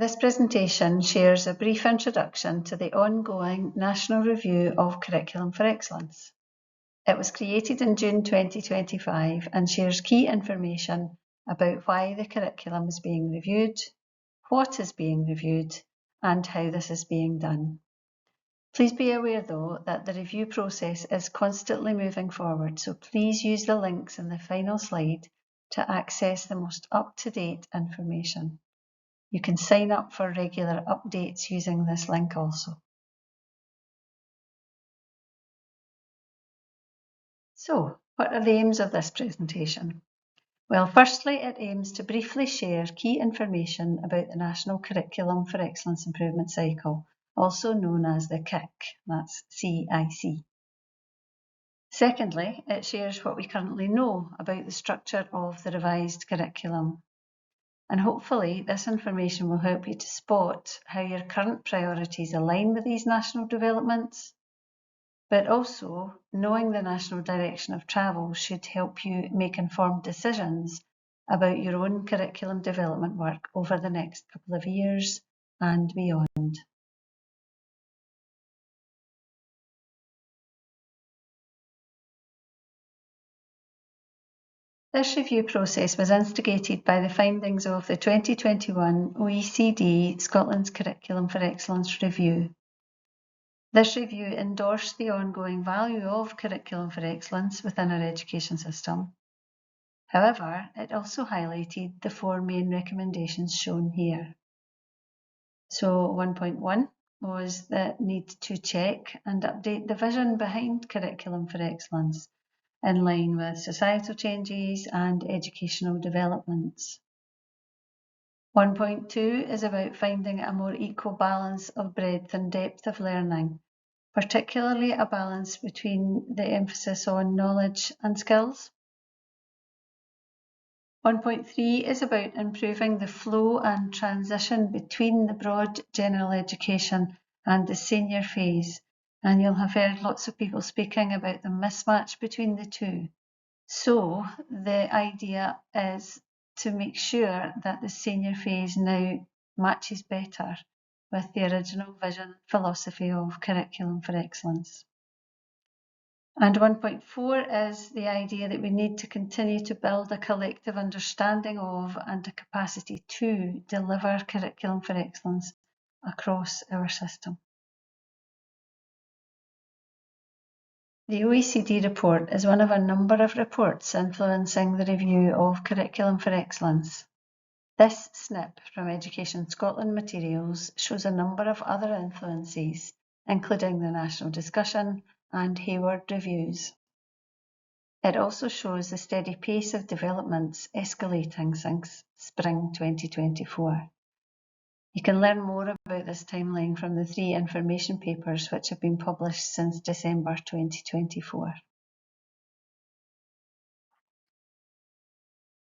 This presentation shares a brief introduction to the ongoing National Review of Curriculum for Excellence. It was created in June 2025 and shares key information about why the curriculum is being reviewed, what is being reviewed, and how this is being done. Please be aware, though, that the review process is constantly moving forward, so please use the links in the final slide to access the most up-to-date information. You can sign up for regular updates using this link also. So, what are the aims of this presentation? Well, firstly, it aims to briefly share key information about the National Curriculum for Excellence Improvement Cycle, also known as the CIC, that's CIC. Secondly, it shares what we currently know about the structure of the revised curriculum. And hopefully this information will help you to spot how your current priorities align with these national developments, but also knowing the national direction of travel should help you make informed decisions about your own curriculum development work over the next couple of years and beyond. This review process was instigated by the findings of the 2021 OECD Scotland's Curriculum for Excellence Review. This review endorsed the ongoing value of curriculum for excellence within our education system. However, it also highlighted the four main recommendations shown here. So 1.1 was the need to check and update the vision behind curriculum for excellence in line with societal changes and educational developments. 1.2 is about finding a more equal balance of breadth and depth of learning, particularly a balance between the emphasis on knowledge and skills. 1.3 is about improving the flow and transition between the broad general education and the senior phase, and you'll have heard lots of people speaking about the mismatch between the two. So the idea is to make sure that the senior phase now matches better with the original vision philosophy of curriculum for excellence. And 1.4 is the idea that we need to continue to build a collective understanding of and a capacity to deliver curriculum for excellence across our system. The OECD report is one of a number of reports influencing the review of curriculum for excellence. This snip from Education Scotland materials shows a number of other influences, including the national discussion and Hayward reviews. It also shows the steady pace of developments escalating since spring 2024. You can learn more about this timeline from the 3 information papers which have been published since December 2024.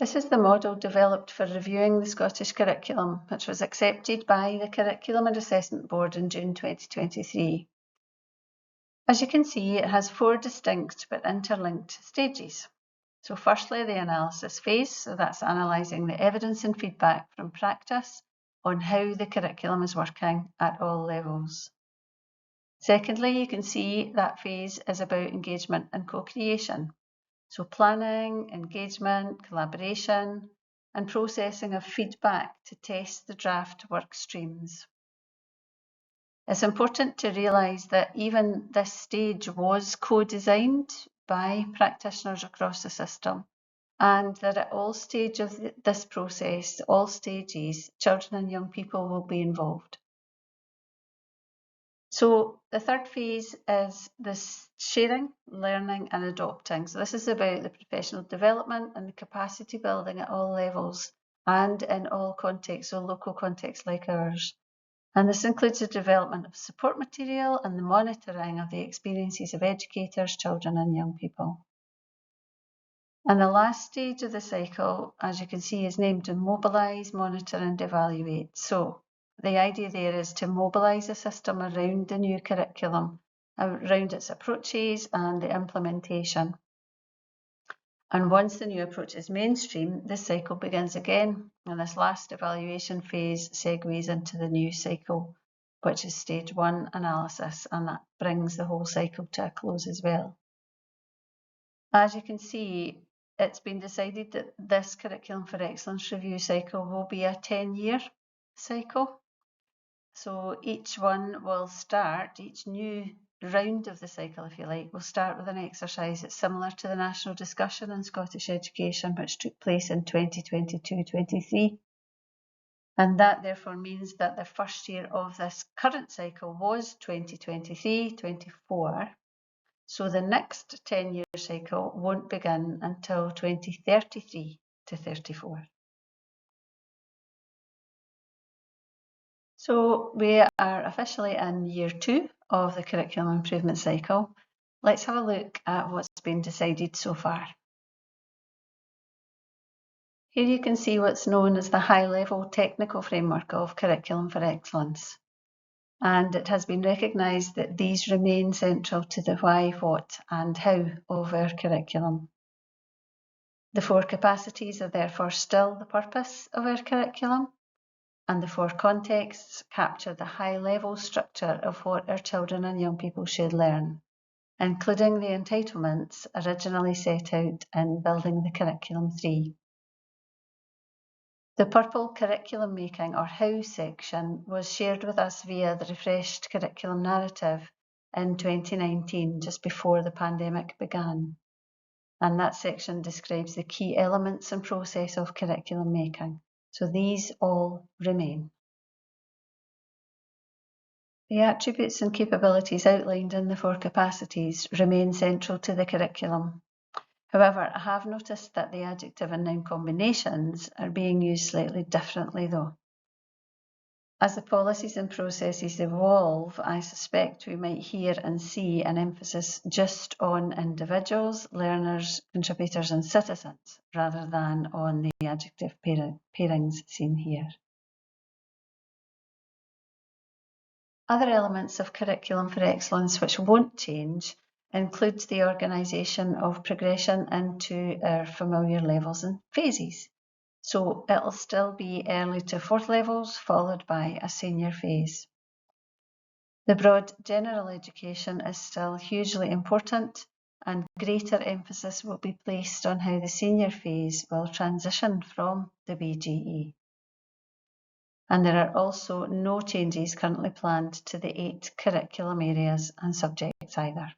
This is the model developed for reviewing the Scottish curriculum, which was accepted by the Curriculum and Assessment Board in June 2023. As you can see, it has 4 distinct but interlinked stages. So firstly, the analysis phase, so that's analysing the evidence and feedback from practice on how the curriculum is working at all levels. Secondly, you can see that phase is about engagement and co-creation. So planning, engagement, collaboration, and processing of feedback to test the draft work streams. It's important to realise that even this stage was co-designed by practitioners across the system, and that at all stages of this process, all stages, children and young people will be involved. So the third phase is this sharing, learning and adopting. So this is about the professional development and the capacity building at all levels and in all contexts, so local contexts like ours. And this includes the development of support material and the monitoring of the experiences of educators, children and young people. And the last stage of the cycle, as you can see, is named to mobilise, monitor and evaluate. So the idea there is to mobilise the system around the new curriculum, around its approaches and the implementation. And once the new approach is mainstream, this cycle begins again, and this last evaluation phase segues into the new cycle, which is stage 1 analysis, and that brings the whole cycle to a close as well. As you can see, it's been decided that this Curriculum for Excellence review cycle will be a 10-year cycle. So each one will start, each new round of the cycle, if you like, will start with an exercise that's similar to the national discussion in Scottish education, which took place in 2022-23. And that therefore means that the first year of this current cycle was 2023-24. So the next 10-year cycle won't begin until 2033-34. So we are officially in year 2 of the curriculum improvement cycle. Let's have a look at what's been decided so far. Here you can see what's known as the high-level technical framework of Curriculum for Excellence. And it has been recognised that these remain central to the why, what and how of our curriculum. The 4 capacities are therefore still the purpose of our curriculum, and the 4 contexts capture the high-level structure of what our children and young people should learn, including the entitlements originally set out in Building the Curriculum 3. The purple curriculum making or how section was shared with us via the refreshed curriculum narrative in 2019, just before the pandemic began. And that section describes the key elements and process of curriculum making. So these all remain. The attributes and capabilities outlined in the 4 capacities remain central to the curriculum. However, I have noticed that the adjective and noun combinations are being used slightly differently though. As the policies and processes evolve, I suspect we might hear and see an emphasis just on individuals, learners, contributors and citizens, rather than on the adjective pairings seen here. Other elements of Curriculum for Excellence which won't change include the organisation of progression into our familiar levels and phases. So it'll still be early to 4th levels, followed by a senior phase. The broad general education is still hugely important, and greater emphasis will be placed on how the senior phase will transition from the BGE. And there are also no changes currently planned to the 8 curriculum areas and subjects either.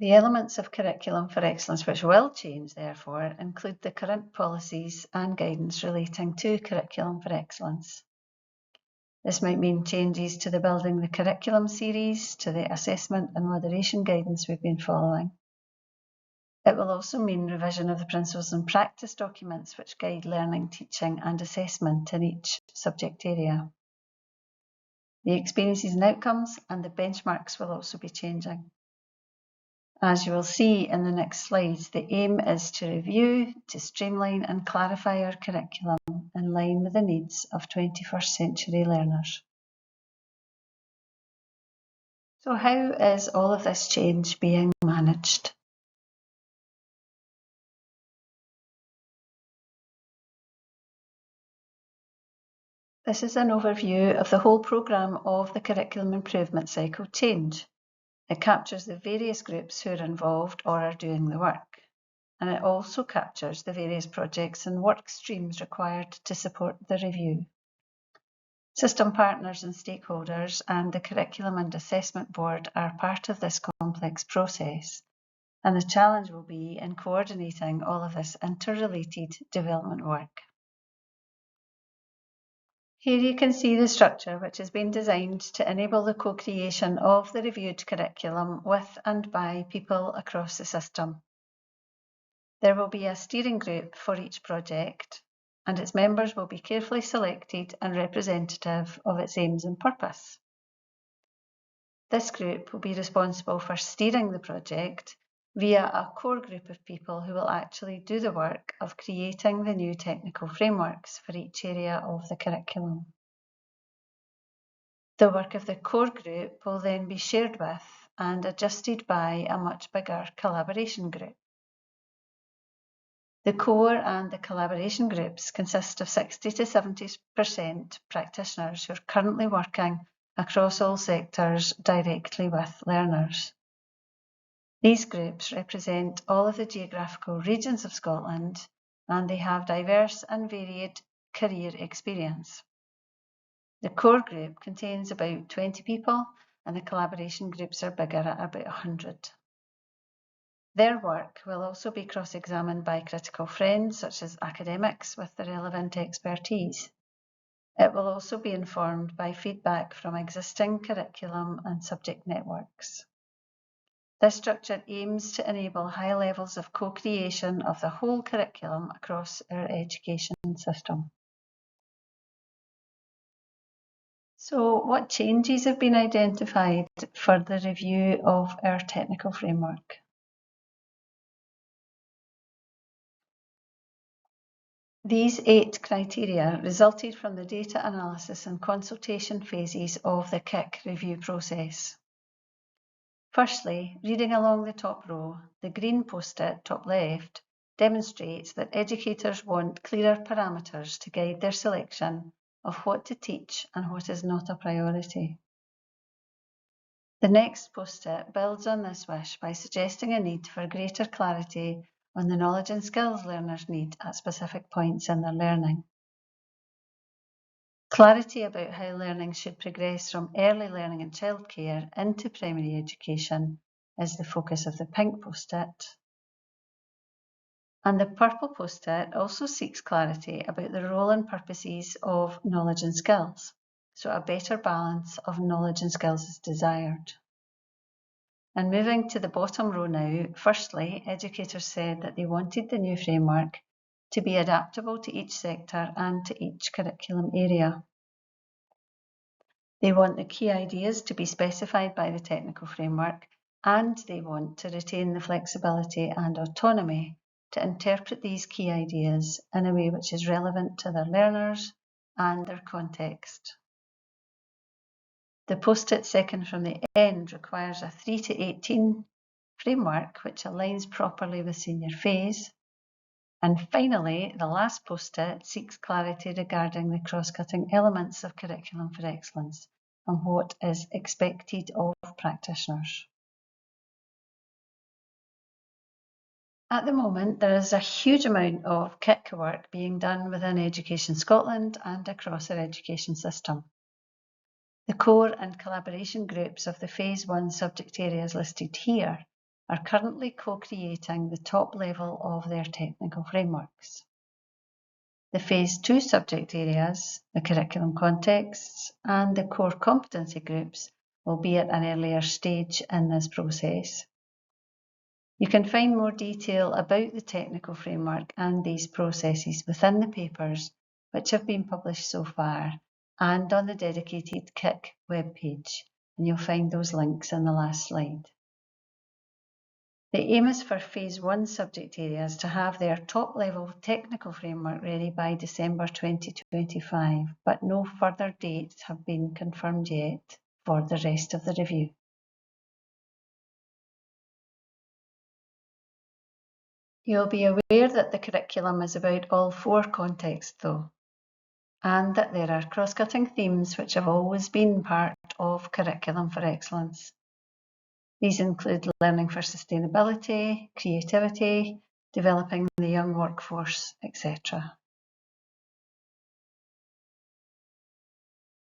The elements of Curriculum for Excellence which will change, therefore, include the current policies and guidance relating to Curriculum for Excellence. This might mean changes to the Building the Curriculum series, to the assessment and moderation guidance we've been following. It will also mean revision of the principles and practice documents which guide learning, teaching and assessment in each subject area. The experiences and outcomes and the benchmarks will also be changing. As you will see in the next slides, the aim is to review, to streamline and clarify our curriculum in line with the needs of 21st century learners. So how is all of this change being managed? This is an overview of the whole programme of the Curriculum Improvement Cycle Change. It captures the various groups who are involved or are doing the work. And it also captures the various projects and work streams required to support the review. System partners and stakeholders and the Curriculum and Assessment Board are part of this complex process. And the challenge will be in coordinating all of this interrelated development work. Here you can see the structure which has been designed to enable the co-creation of the reviewed curriculum with and by people across the system. There will be a steering group for each project, and its members will be carefully selected and representative of its aims and purpose. This group will be responsible for steering the project via a core group of people who will actually do the work of creating the new technical frameworks for each area of the curriculum. The work of the core group will then be shared with and adjusted by a much bigger collaboration group. The core and the collaboration groups consist of 60 to 70% practitioners who are currently working across all sectors directly with learners. These groups represent all of the geographical regions of Scotland, and they have diverse and varied career experience. The core group contains about 20 people, and the collaboration groups are bigger at about 100. Their work will also be cross-examined by critical friends such as academics with the relevant expertise. It will also be informed by feedback from existing curriculum and subject networks. This structure aims to enable high levels of co-creation of the whole curriculum across our education system. So, what changes have been identified for the review of our technical framework? These 8 criteria resulted from the data analysis and consultation phases of the KIC review process. Firstly, reading along the top row, the green post-it top left demonstrates that educators want clearer parameters to guide their selection of what to teach and what is not a priority. The next post-it builds on this wish by suggesting a need for greater clarity on the knowledge and skills learners need at specific points in their learning. Clarity about how learning should progress from early learning and childcare into primary education is the focus of the pink post-it. And the purple post-it also seeks clarity about the role and purposes of knowledge and skills, so a better balance of knowledge and skills is desired. And moving to the bottom row now, firstly, educators said that they wanted the new framework to be adaptable to each sector and to each curriculum area. They want the key ideas to be specified by the technical framework, and they want to retain the flexibility and autonomy to interpret these key ideas in a way which is relevant to their learners and their context. The post-it second from the end requires a 3 to 18 framework which aligns properly with senior phase. And finally, the last post-it seeks clarity regarding the cross-cutting elements of Curriculum for Excellence and what is expected of practitioners. At the moment, there is a huge amount of KIC work being done within Education Scotland and across our education system. The core and collaboration groups of the Phase 1 subject areas listed here are currently co-creating the top level of their technical frameworks. The Phase 2 subject areas, the curriculum contexts, and the core competency groups will be at an earlier stage in this process. You can find more detail about the technical framework and these processes within the papers which have been published so far and on the dedicated KIC webpage, and you'll find those links in the last slide. The aim is for Phase 1 subject areas to have their top-level technical framework ready by December 2025, but no further dates have been confirmed yet for the rest of the review. You'll be aware that the curriculum is about all 4 contexts though, and that there are cross-cutting themes which have always been part of Curriculum for Excellence. These include learning for sustainability, creativity, developing the young workforce, etc.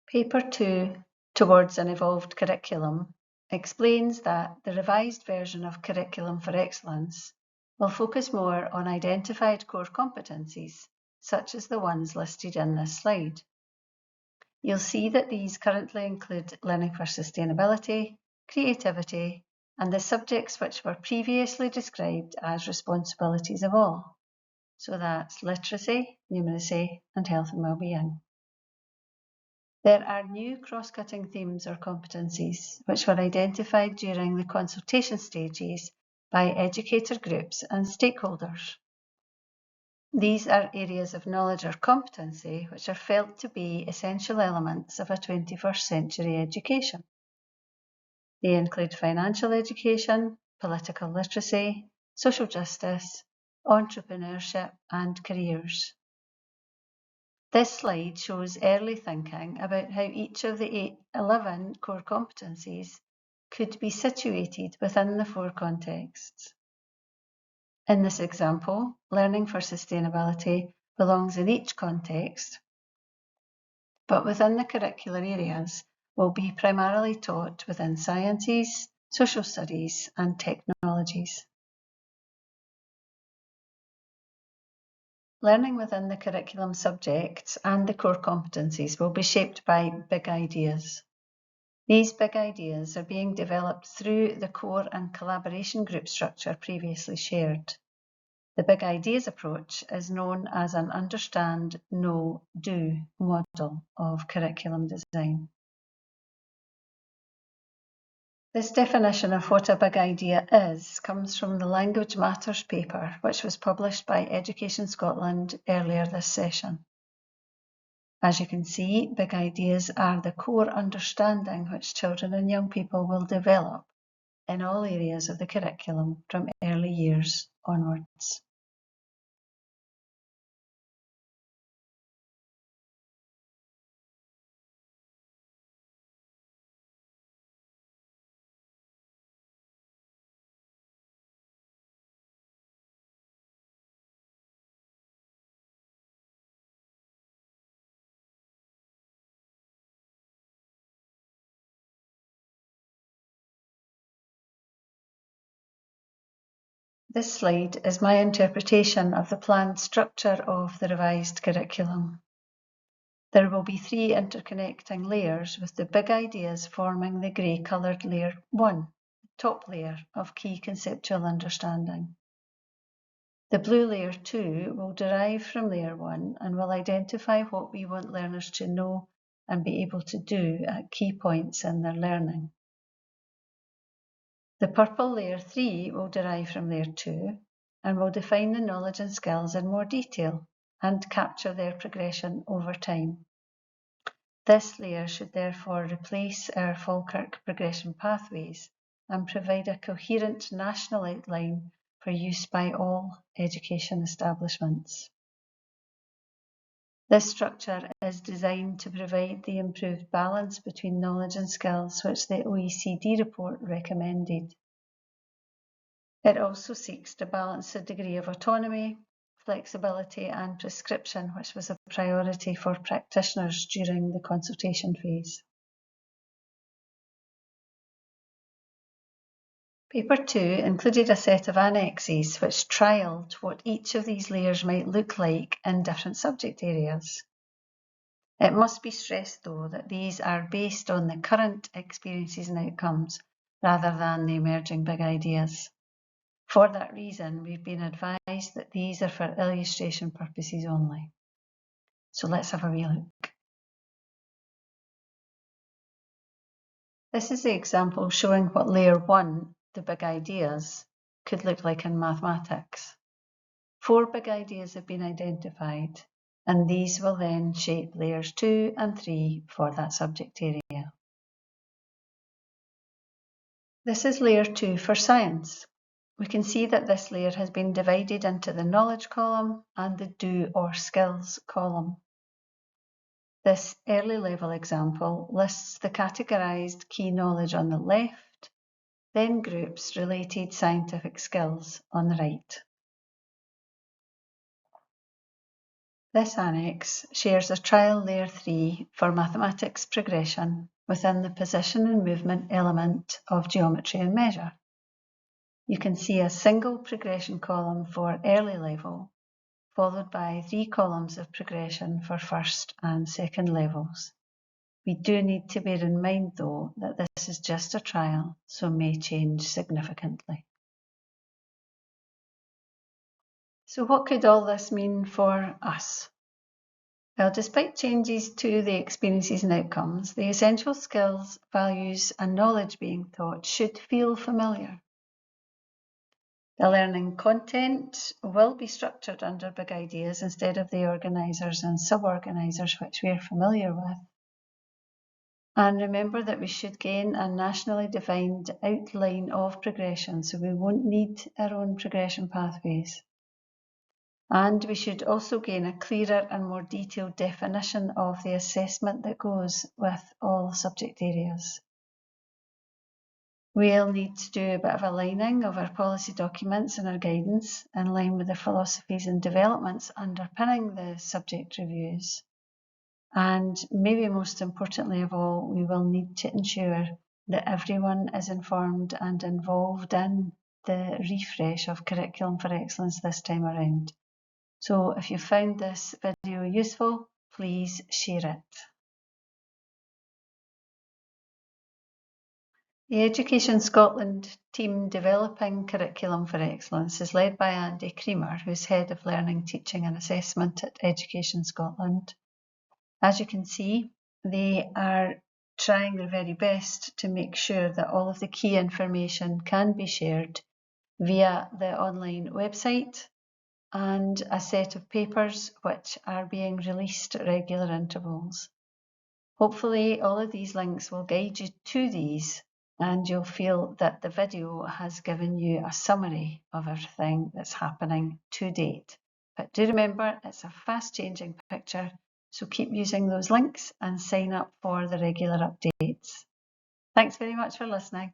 Paper 2, Towards an Evolved Curriculum, explains that the revised version of Curriculum for Excellence will focus more on identified core competencies, such as the ones listed in this slide. You'll see that these currently include learning for sustainability, creativity, and the subjects which were previously described as responsibilities of all. So that's literacy, numeracy, and health and well-being. There are new cross-cutting themes or competencies which were identified during the consultation stages by educator groups and stakeholders. These are areas of knowledge or competency which are felt to be essential elements of a 21st century education. They include financial education, political literacy, social justice, entrepreneurship, and careers. This slide shows early thinking about how each of the 11 core competencies could be situated within the 4 contexts. In this example, learning for sustainability belongs in each context, but within the curricular areas will be primarily taught within sciences, social studies, and technologies. Learning within the curriculum subjects and the core competencies will be shaped by big ideas. These big ideas are being developed through the core and collaboration group structure previously shared. The big ideas approach is known as an understand, know, do model of curriculum design. This definition of what a big idea is comes from the Language Matters paper, which was published by Education Scotland earlier this session. As you can see, big ideas are the core understanding which children and young people will develop in all areas of the curriculum from early years onwards. This slide is my interpretation of the planned structure of the revised curriculum. There will be 3 interconnecting layers, with the big ideas forming the grey-coloured layer 1, the top layer of key conceptual understanding. The blue layer 2 will derive from layer 1 and will identify what we want learners to know and be able to do at key points in their learning. The purple layer 3 will derive from layer 2 and will define the knowledge and skills in more detail and capture their progression over time. This layer should therefore replace our Falkirk progression pathways and provide a coherent national outline for use by all education establishments. This structure is designed to provide the improved balance between knowledge and skills which the OECD report recommended. It also seeks to balance the degree of autonomy, flexibility and prescription, which was a priority for practitioners during the consultation phase. Paper 2 included a set of annexes which trialled what each of these layers might look like in different subject areas. It must be stressed, though, that these are based on the current experiences and outcomes rather than the emerging big ideas. For that reason, we've been advised that these are for illustration purposes only. So let's have a wee look. This is the example showing what layer 1, the big ideas, could look like in mathematics. 4 big ideas have been identified, and these will then shape layers 2 and 3 for that subject area. This is layer 2 for science. We can see that this layer has been divided into the knowledge column and the do or skills column. This early level example lists the categorised key knowledge on the left, then groups related scientific skills on the right. This annex shares a trial layer 3 for mathematics progression within the position and movement element of geometry and measure. You can see a single progression column for early level, followed by 3 columns of progression for first and second levels. We do need to bear in mind, though, that this is just a trial, so may change significantly. So what could all this mean for us? Well, despite changes to the experiences and outcomes, the essential skills, values and knowledge being taught should feel familiar. The learning content will be structured under big ideas instead of the organisers and sub-organisers which we are familiar with. And remember that we should gain a nationally defined outline of progression, so we won't need our own progression pathways. And we should also gain a clearer and more detailed definition of the assessment that goes with all subject areas. We'll need to do a bit of aligning of our policy documents and our guidance in line with the philosophies and developments underpinning the subject reviews. And maybe most importantly of all, we will need to ensure that everyone is informed and involved in the refresh of Curriculum for Excellence this time around. So if you found this video useful, please share it. The Education Scotland team developing Curriculum for Excellence is led by Andy Creamer, who's Head of Learning, Teaching and Assessment at Education Scotland. As you can see, they are trying their very best to make sure that all of the key information can be shared via the online website and a set of papers which are being released at regular intervals. Hopefully all of these links will guide you to these and you'll feel that the video has given you a summary of everything that's happening to date. But do remember, it's a fast changing picture, so keep using those links and sign up for the regular updates. Thanks very much for listening.